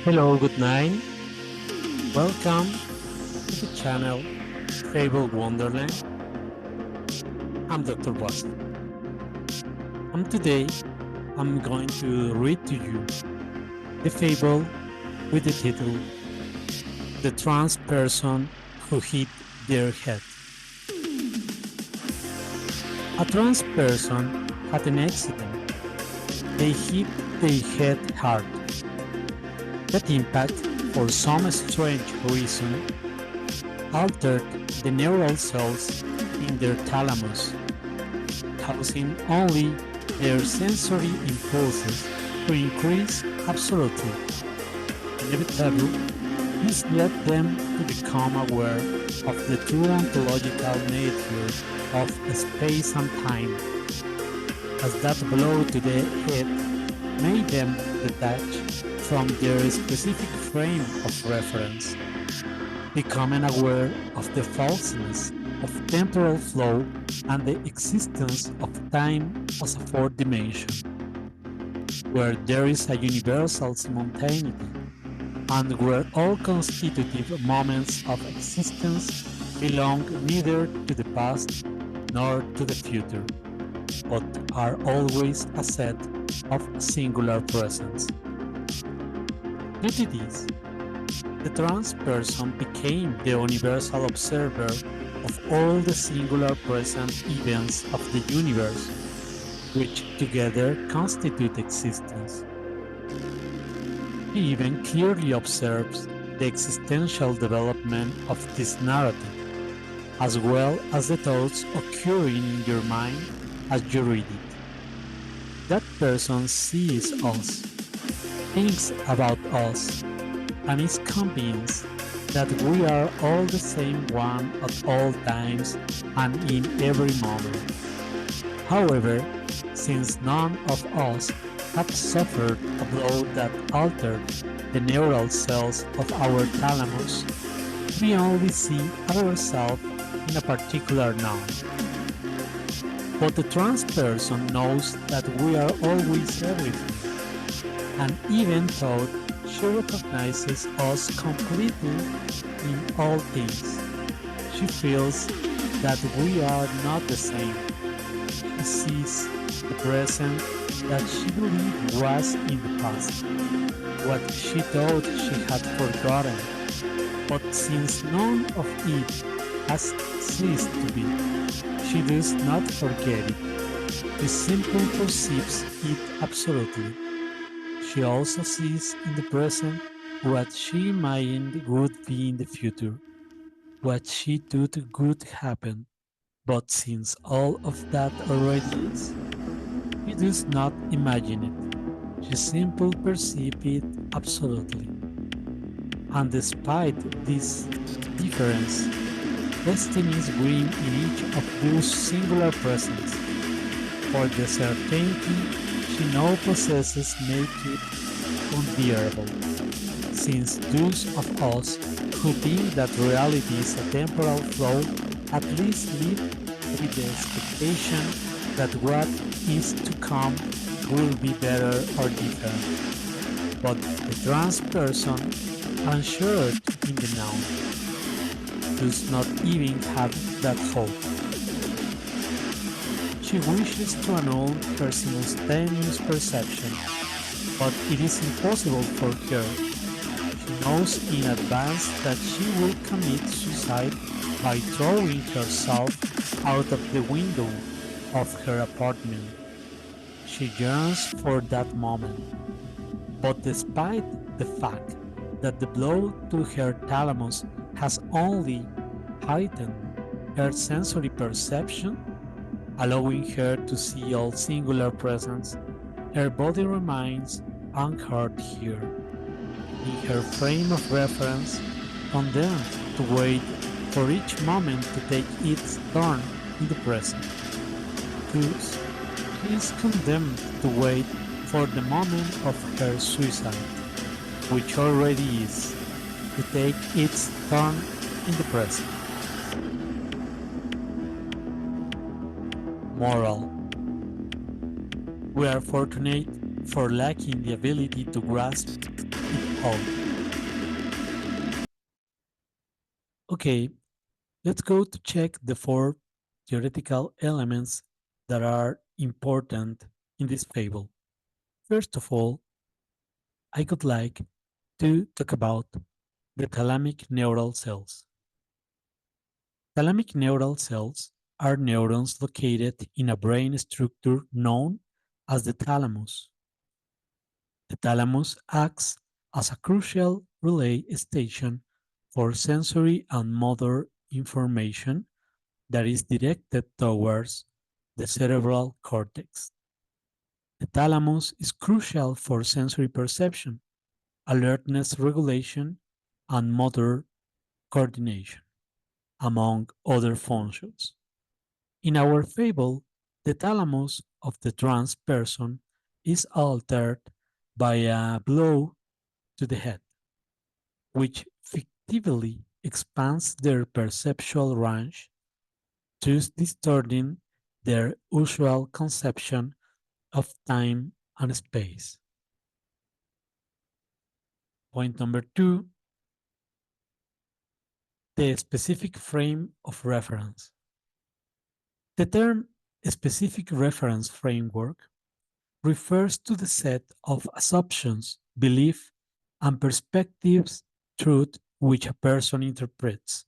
Hello, good night. Welcome to the channel Fable Wonderland. I'm Dr. Boston. And today I'm going to read to you the fable with the title The Trans Person Who Hit Their Head. A trans person had an accident. They hit their head hard. That impact, for some strange reason, altered the neural cells in their thalamus, causing only their sensory impulses to increase absolutely. Inevitably, this led them to become aware of the true ontological nature of space and time, as that blow to the head made them detach from their specific frame of reference, becoming aware of the falseness of temporal flow and the existence of time as a fourth dimension, where there is a universal simultaneity, and where all constitutive moments of existence belong neither to the past nor to the future, but are always a set of singular presence. Due to this, the trans person became the universal observer of all the singular present events of the universe, which together constitute existence. He even clearly observes the existential development of this narrative, as well as the thoughts occurring in your mind as you read it. That person sees us, thinks about us, and is convinced that we are all the same one at all times and in every moment. However, since none of us have suffered a blow that altered the neural cells of our thalamus, we only see ourselves in a particular now. But the trans person knows that we are always everything, and even though she recognizes us completely in all things, she feels that we are not the same. She sees the present that she believed was in the past, what she thought she had forgotten, but since none of it has ceased to be, she does not forget it. She simply perceives it absolutely. She also sees in the present what she imagined would be in the future, what she thought would happen, but since all of that already is, she does not imagine it. She simply perceives it absolutely. And despite this difference, destinies bring in each of those singular presents, for the certainty she now possesses make it unbearable, since those of us who think that reality is a temporal flow at least live with the expectation that what is to come will be better or different. But the trans person, unsure in the now, does not even have that hope. She wishes to annul her simultaneous perception, but it is impossible for her. She knows in advance that she will commit suicide by throwing herself out of the window of her apartment. She yearns for that moment, but despite the fact that the blow to her thalamus has only heightened her sensory perception, allowing her to see all singular presence, her body remains anchored here, in her frame of reference, condemned to wait for each moment to take its turn in the present. Thus, she is condemned to wait for the moment of her suicide, which already is, to take its turn in the present. Moral: we are fortunate for lacking the ability to grasp it own. Okay, let's go to check the four theoretical elements that are important in this fable. First of all, I would like to talk about the thalamic neural cells. Thalamic neural cells are neurons located in a brain structure known as the thalamus. The thalamus acts as a crucial relay station for sensory and motor information that is directed towards the cerebral cortex. The thalamus is crucial for sensory perception, alertness regulation, and motor coordination, among other functions. In our fable, the thalamus of the trans person is altered by a blow to the head, which fictively expands their perceptual range, thus distorting their usual conception of time and space. Point number two, the specific frame of reference. The term specific reference framework refers to the set of assumptions, beliefs, and perspectives through which a person interprets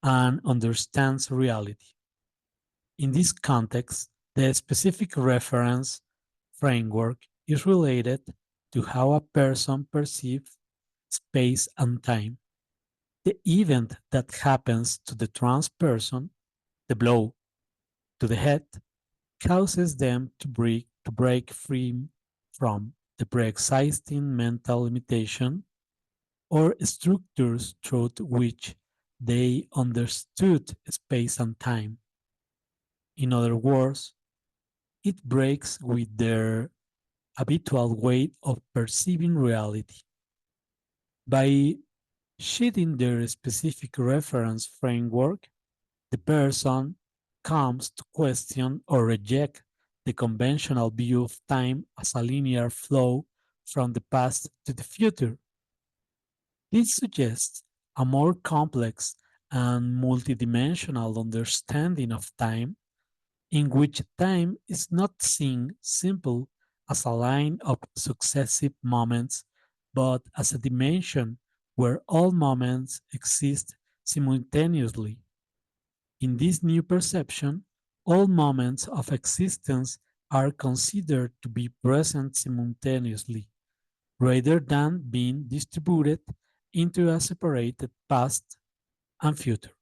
and understands reality. In this context, the specific reference framework is related to how a person perceives space and time. The event that happens to the trans person, the blow to the head, causes them to break free from the pre-existing mental limitation or structures through which they understood space and time. In other words, it breaks with their habitual way of perceiving reality. By shedding their specific reference framework, the person comes to question or reject the conventional view of time as a linear flow from the past to the future. This suggests a more complex and multidimensional understanding of time, in which time is not seen simple as a line of successive moments, but as a dimension where all moments exist simultaneously. In this new perception, all moments of existence are considered to be present simultaneously, rather than being distributed into a separated past and future.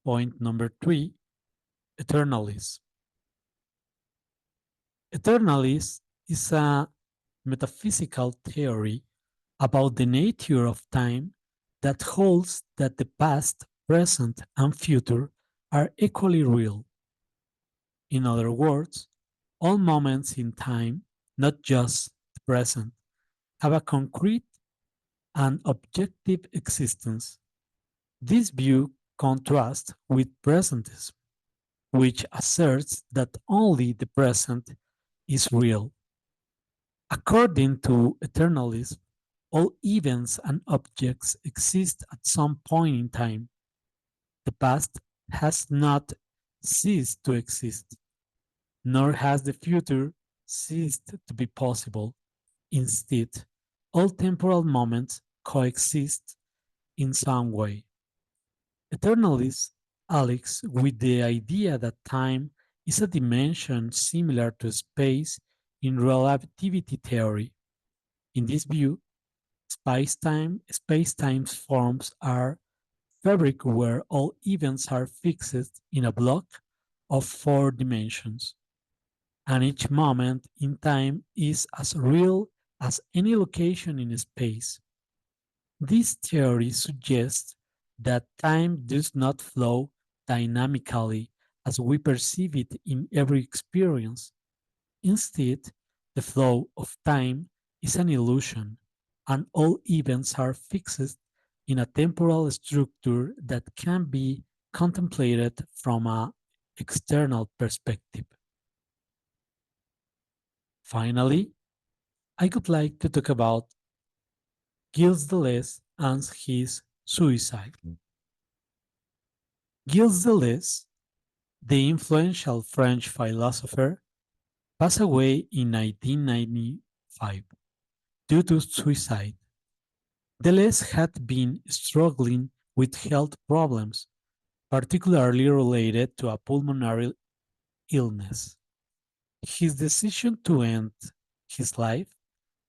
Point number three, eternalism. Eternalism is a metaphysical theory about the nature of time that holds that the past, present, and future are equally real. In other words, all moments in time, not just the present, have a concrete and objective existence. This view contrasts with presentism, which asserts that only the present is real. According to eternalism, all events and objects exist at some point in time. The past has not ceased to exist, nor has the future ceased to be possible. Instead, all temporal moments coexist in some way. Eternalism allies with the idea that time is a dimension similar to space in relativity theory. In this view, space-time's forms are fabric where all events are fixed in a block of four dimensions, and each moment in time is as real as any location in space. This theory suggests that time does not flow dynamically as we perceive it in every experience. Instead, the flow of time is an illusion, and all events are fixed in a temporal structure that can be contemplated from an external perspective. Finally, I would like to talk about Gilles Deleuze and his suicide. Gilles Deleuze, the influential French philosopher, passed away in 1995 due to suicide. Deleuze had been struggling with health problems, particularly related to a pulmonary illness. His decision to end his life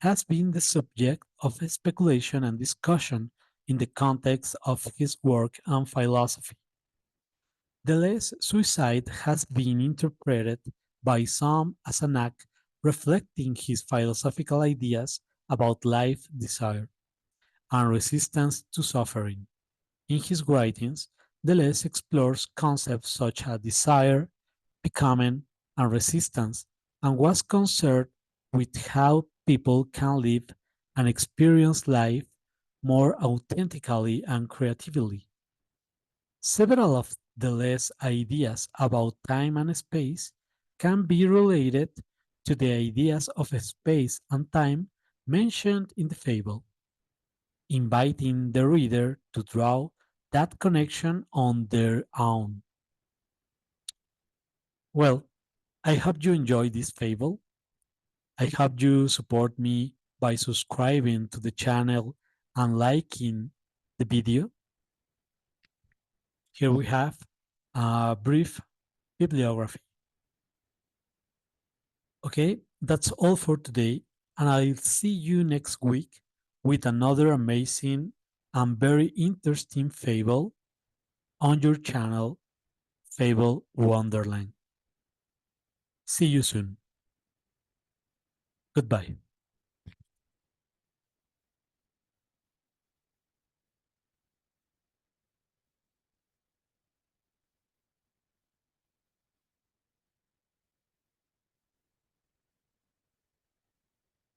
has been the subject of speculation and discussion in the context of his work and philosophy. Deleuze's suicide has been interpreted by some as an act reflecting his philosophical ideas about life desire and resistance to suffering. In his writings, Deleuze explores concepts such as desire, becoming, and resistance, and was concerned with how people can live and experience life more authentically and creatively. Several of Deleuze's ideas about time and space can be related to the ideas of space and time mentioned in the fable, inviting the reader to draw that connection on their own. Well, I hope you enjoy this fable. I hope you support me by subscribing to the channel and liking the video. Here we have a brief bibliography. Okay, that's all for today, and I'll see you next week with another amazing and very interesting fable on your channel, Fable Wonderland. See you soon. Goodbye.